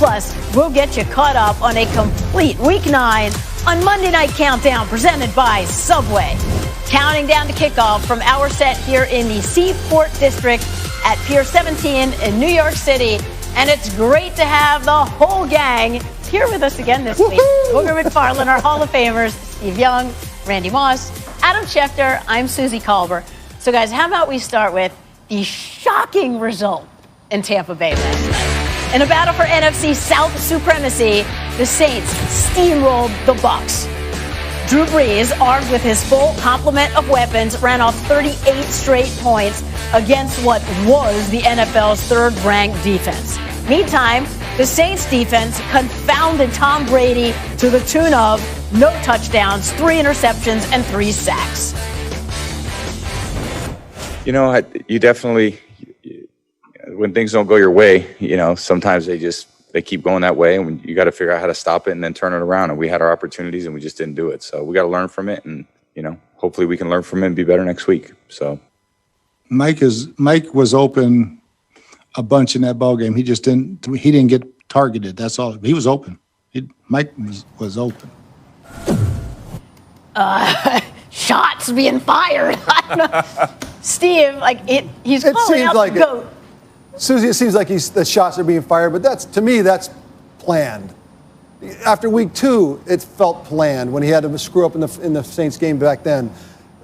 Plus, we'll get you caught up on a complete Week 9 on Monday Night Countdown presented by Subway. Counting down to kickoff from our set here in the Seaport District at Pier 17 in New York City. And it's great to have the whole gang here with us again this week. Booger McFarland, our Hall of Famers, Steve Young, Randy Moss, Adam Schefter, I'm Susie Kolber. So, guys, how about we start with the shocking result in Tampa Bay last night? In a battle for NFC South supremacy, the Saints steamrolled the Bucs. Drew Brees, armed with his full complement of weapons, ran off 38 straight points against what was the NFL's third-ranked defense. Meantime, the Saints defense confounded Tom Brady to the tune of no touchdowns, 3 interceptions, and 3 sacks. You know, you definitely, when things don't go your way, you know, sometimes they keep going that way, and you got to figure out how to stop it and then turn it around. And we had our opportunities, and we just didn't do it. So we got to learn from it, and you know, hopefully we can learn from it and be better next week. So Mike was open a bunch in that ball game. He didn't get targeted. That's all. He was open. Mike was open. Shots being fired. I don't know. Steve, he's calling out the GOAT. Susie, it seems like the shots are being fired, but to me, that's planned. After week 2, it felt planned when he had to screw up in the Saints game back then.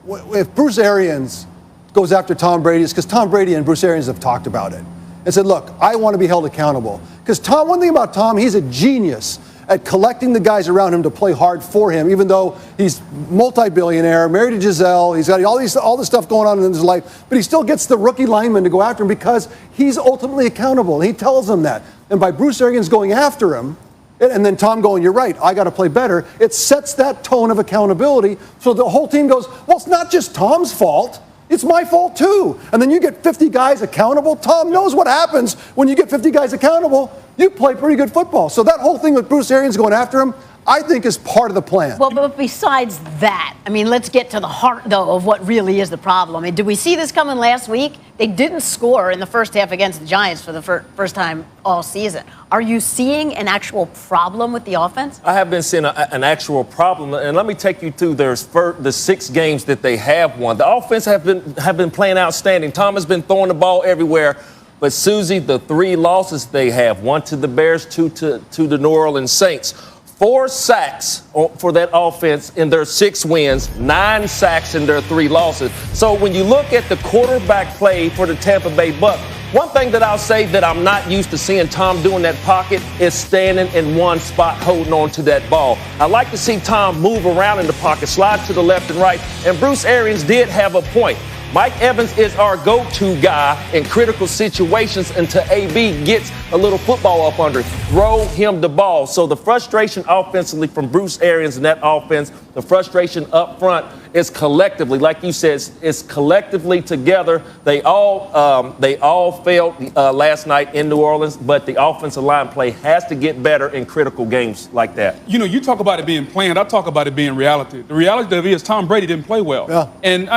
If Bruce Arians goes after Tom Brady, it's because Tom Brady and Bruce Arians have talked about it and said, look, I want to be held accountable. Because one thing about Tom, he's a genius at collecting the guys around him to play hard for him, even though he's multi-billionaire, married to Giselle, he's got all this stuff going on in his life, but he still gets the rookie lineman to go after him because he's ultimately accountable. And he tells them that. And by Bruce Arians going after him, and then Tom going, you're right, I got to play better, it sets that tone of accountability. So the whole team goes, well, it's not just Tom's fault. It's my fault, too. And then you get 50 guys accountable. Tom knows what happens when you get 50 guys accountable. You play pretty good football. So that whole thing with Bruce Arians going after him, I think is part of the plan. Well, but besides that, let's get to the heart, though, of what really is the problem. Did we see this coming last week? They didn't score in the first half against the Giants for the first time all season. Are you seeing an actual problem with the offense? I have been seeing an actual problem, and let me take you through the 6 games that they have won. The offense have been playing outstanding. Tom has been throwing the ball everywhere. But, Susie, the 3 losses they have, 1 to the Bears, 2 to the New Orleans Saints. 4 sacks for that offense in their 6 wins, 9 sacks in their 3 losses. So when you look at the quarterback play for the Tampa Bay Bucs, one thing that I'll say that I'm not used to seeing Tom do in that pocket is standing in one spot holding on to that ball. I like to see Tom move around in the pocket, slide to the left and right, and Bruce Arians did have a point. Mike Evans is our go-to guy in critical situations until AB gets a little football up under. Throw him the ball. So the frustration offensively from Bruce Arians in that offense, the frustration up front is collectively, like you said, it's collectively together. They all failed last night in New Orleans, but the offensive line play has to get better in critical games like that. You know, you talk about it being planned. I talk about it being reality. The reality of it is Tom Brady didn't play well. Yeah. And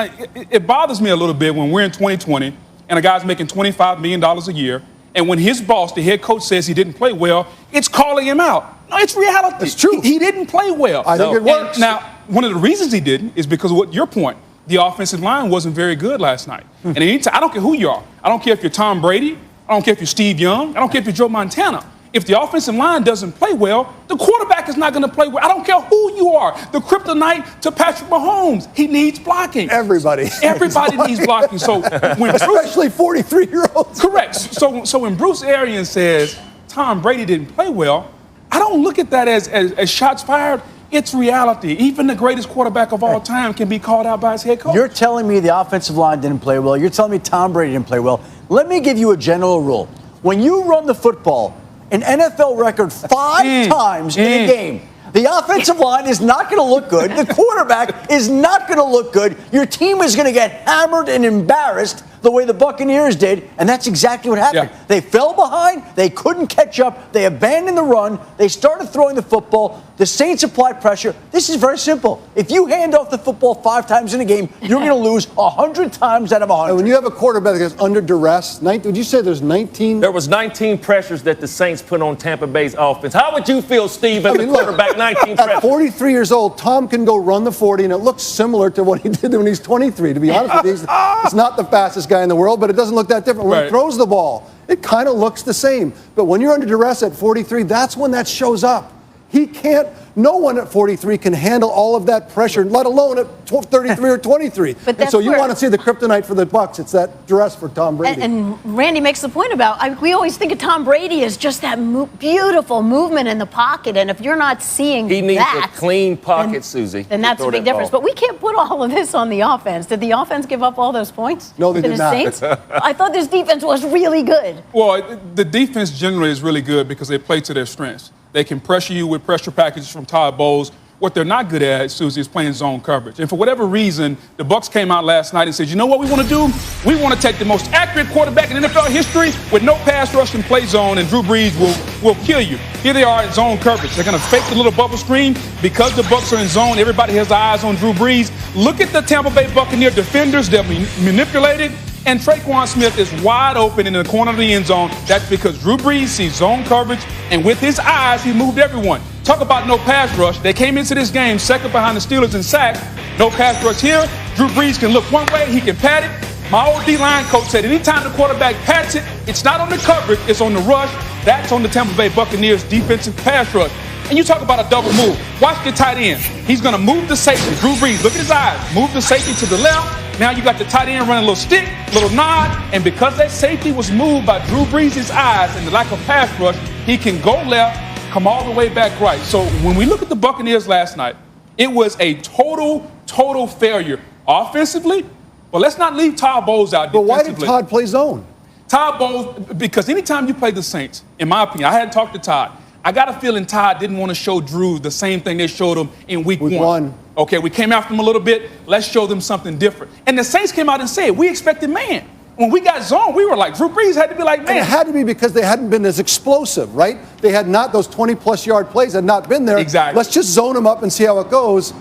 it bothers me a little bit when we're in 2020 and a guy's making $25 million a year, and when his boss, the head coach, says he didn't play well, it's calling him out. No, it's reality. It's true. He didn't play well. I think it works. Now, one of the reasons he didn't is because of what your point. The offensive line wasn't very good last night. And anytime, I don't care who you are. I don't care if you're Tom Brady. I don't care if you're Steve Young. I don't care if you're Joe Montana. If the offensive line doesn't play well, the quarterback is not going to play well. I don't care who you are. The kryptonite to Patrick Mahomes, he needs blocking. Everybody needs blocking. So when especially 43-year-olds. Correct. So when Bruce Arians says Tom Brady didn't play well, I don't look at that as shots fired. It's reality. Even the greatest quarterback of all time can be called out by his head coach. You're telling me the offensive line didn't play well. You're telling me Tom Brady didn't play well. Let me give you a general rule. When you run the football, an NFL record 5 times in a game, the offensive line is not going to look good. The quarterback is not going to look good. Your team is going to get hammered and embarrassed the way the Buccaneers did, and that's exactly what happened. Yeah. They fell behind. They couldn't catch up. They abandoned the run. They started throwing the football. The Saints applied pressure. This is very simple. If you hand off the football 5 times in a game, you're going to lose 100 times out of 100. And when you have a quarterback that's under duress, would you say there's 19? There was 19 pressures that the Saints put on Tampa Bay's offense. How would you feel, Steve, as the quarterback, 19 pressures? At 43 years old, Tom can go run the 40, and it looks similar to what he did when he's 23. To be honest with you, he's not the fastest guy in the world, but it doesn't look that different. When he throws the ball, it kind of looks the same. But when you're under duress at 43, that's when that shows up. He can't. No one at 43 can handle all of that pressure, let alone at 33 or 23. And so you want to see the kryptonite for the Bucs. It's that duress for Tom Brady. And Randy makes the point about, we always think of Tom Brady as just that beautiful movement in the pocket. And if you're not seeing he needs that, a clean pocket, Susie. Then that's a big difference. But we can't put all of this on the offense. Did the offense give up all those points? No, they did not. Saints? I thought this defense was really good. Well, the defense generally is really good because they play to their strengths. They can pressure you with pressure packages from Todd Bowles. What they're not good at, Susie, is playing zone coverage. And for whatever reason, the Bucs came out last night and said, you know what we want to do? We want to take the most accurate quarterback in NFL history with no pass rush and play zone, and Drew Brees will kill you. Here they are in zone coverage. They're going to fake the little bubble screen. Because the Bucs are in zone, everybody has their eyes on Drew Brees. Look at the Tampa Bay Buccaneer defenders. They're manipulated. And Traquan Smith is wide open in the corner of the end zone. That's because Drew Brees sees zone coverage, and with his eyes, he moved everyone. Talk about no pass rush. They came into this game second behind the Steelers in sacks. No pass rush here. Drew Brees can look one way. He can pat it. My old D-line coach said anytime the quarterback pats it, it's not on the coverage, it's on the rush. That's on the Tampa Bay Buccaneers defensive pass rush. And you talk about a double move. Watch the tight end. He's going to move the safety. Drew Brees, look at his eyes. Move the safety to the left. Now you got the tight end running a little stick, little nod. And because that safety was moved by Drew Brees' eyes and the lack of pass rush, he can go left, come all the way back right. So when we look at the Buccaneers last night, it was a total failure offensively. But let's not leave Todd Bowles out defensively. But why did Todd play zone? Todd Bowles, because anytime you play the Saints, in my opinion, I hadn't talked to Todd. I got a feeling Todd didn't want to show Drew the same thing they showed him in week one. Okay, we came after him a little bit. Let's show them something different. And the Saints came out and said, we expected man. When we got zone, we were like, Drew Brees had to be like man. And it had to be because they hadn't been as explosive, right? They had not, those 20-plus yard plays had not been there. Exactly. Let's just zone them up and see how it goes.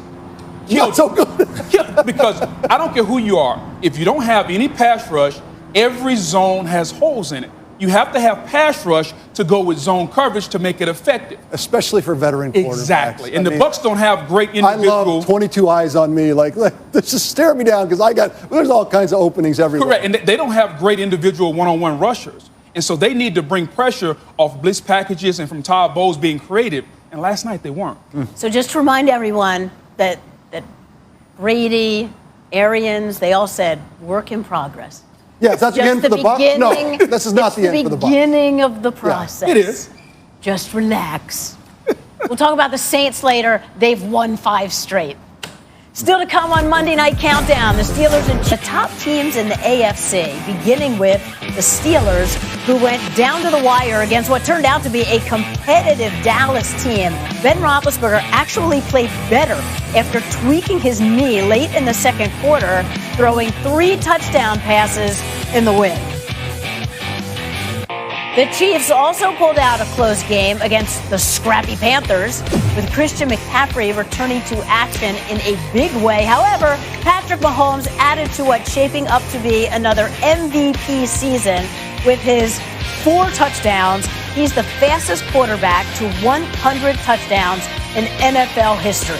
Not so good. Because I don't care who you are. If you don't have any pass rush, every zone has holes in it. You have to have pass rush to go with zone coverage to make it effective. Especially for veteran quarterbacks. Exactly. And the Bucs don't have great individual. I love 22 eyes on me. Like just stare me down because there's all kinds of openings everywhere. Correct. And they don't have great individual one-on-one rushers. And so they need to bring pressure off blitz packages and from Todd Bowles being creative. And last night they weren't. So just to remind everyone that Brady, Arians, they all said work in progress. Yeah, that's the end for the Bucs. No, this is not the end for the Bucs. It's the beginning of the process. Yeah, it is. Just relax. We'll talk about the Saints later. They've won 5 straight. Still to come on Monday Night Countdown, the Steelers and the top teams in the AFC, beginning with the Steelers, who went down to the wire against what turned out to be a competitive Dallas team. Ben Roethlisberger actually played better after tweaking his knee late in the second quarter, throwing 3 touchdown passes in the win. The Chiefs also pulled out a close game against the scrappy Panthers, with Christian McCaffrey returning to action in a big way. However, Patrick Mahomes added to what's shaping up to be another MVP season with his 4 touchdowns. He's the fastest quarterback to 100 touchdowns in NFL history.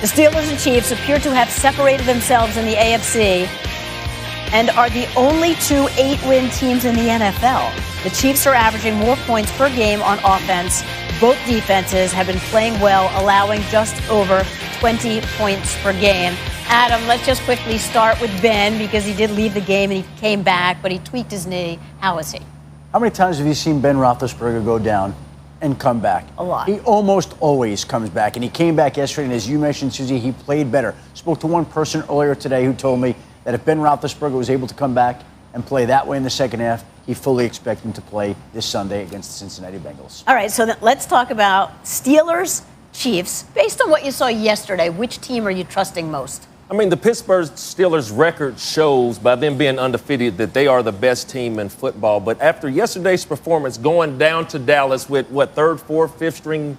The Steelers and Chiefs appear to have separated themselves in the AFC and are the only 2 8-win teams in the NFL. The Chiefs are averaging more points per game on offense. Both defenses have been playing well, allowing just over 20 points per game. Adam, let's just quickly start with Ben, because he did leave the game and he came back, but he tweaked his knee. How is he? How many times have you seen Ben Roethlisberger go down and come back? A lot. He almost always comes back, and he came back yesterday, and as you mentioned, Susie, he played better. Spoke to one person earlier today who told me that if Ben Roethlisberger was able to come back and play that way in the second half, he fully expects him to play this Sunday against the Cincinnati Bengals. All right, so let's talk about Steelers, Chiefs. Based on what you saw yesterday, which team are you trusting most? I mean, the Pittsburgh Steelers record shows by them being undefeated that they are the best team in football. But after yesterday's performance, going down to Dallas with, third, fourth, fifth string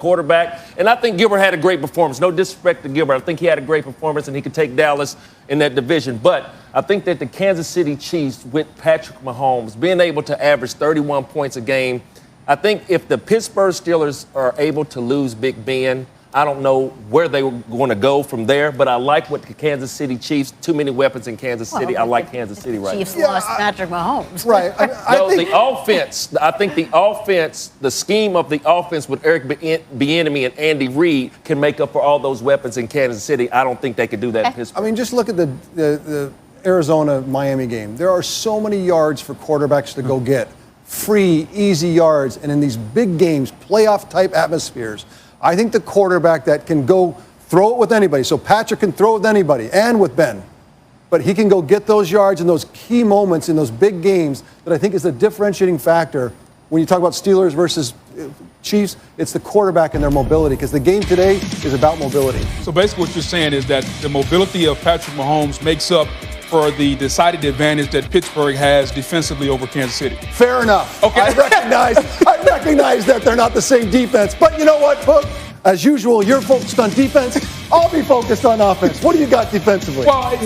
quarterback, and I think Gilbert had a great performance. No disrespect to Gilbert. I think he had a great performance, and he could take Dallas in that division. But I think that the Kansas City Chiefs, with Patrick Mahomes, being able to average 31 points a game, I think if the Pittsburgh Steelers are able to lose Big Ben, I don't know where they were going to go from there, but I like what the Kansas City Chiefs, too many weapons in Kansas City. I like Kansas City right now. Chiefs lost Patrick Mahomes. Right. I think the offense, I think the offense, the scheme of the offense with Eric Bieniemy and Andy Reid can make up for all those weapons in Kansas City. I don't think they could do that in Pittsburgh. I mean, just look at the Arizona-Miami game. There are so many yards for quarterbacks to go get. Free, easy yards. And in these big games, playoff-type atmospheres, I think the quarterback that can go throw it with anybody. So Patrick can throw it with anybody and with Ben. But he can go get those yards in those key moments in those big games that I think is the differentiating factor. When you talk about Steelers versus Chiefs, it's the quarterback and their mobility, because the game today is about mobility. So basically what you're saying is that the mobility of Patrick Mahomes makes up for the decided advantage that Pittsburgh has defensively over Kansas City. Fair enough. Okay. I recognize that they're not the same defense. But you know what, Book? As usual, you're focused on defense. I'll be focused on offense. What do you got defensively? Well,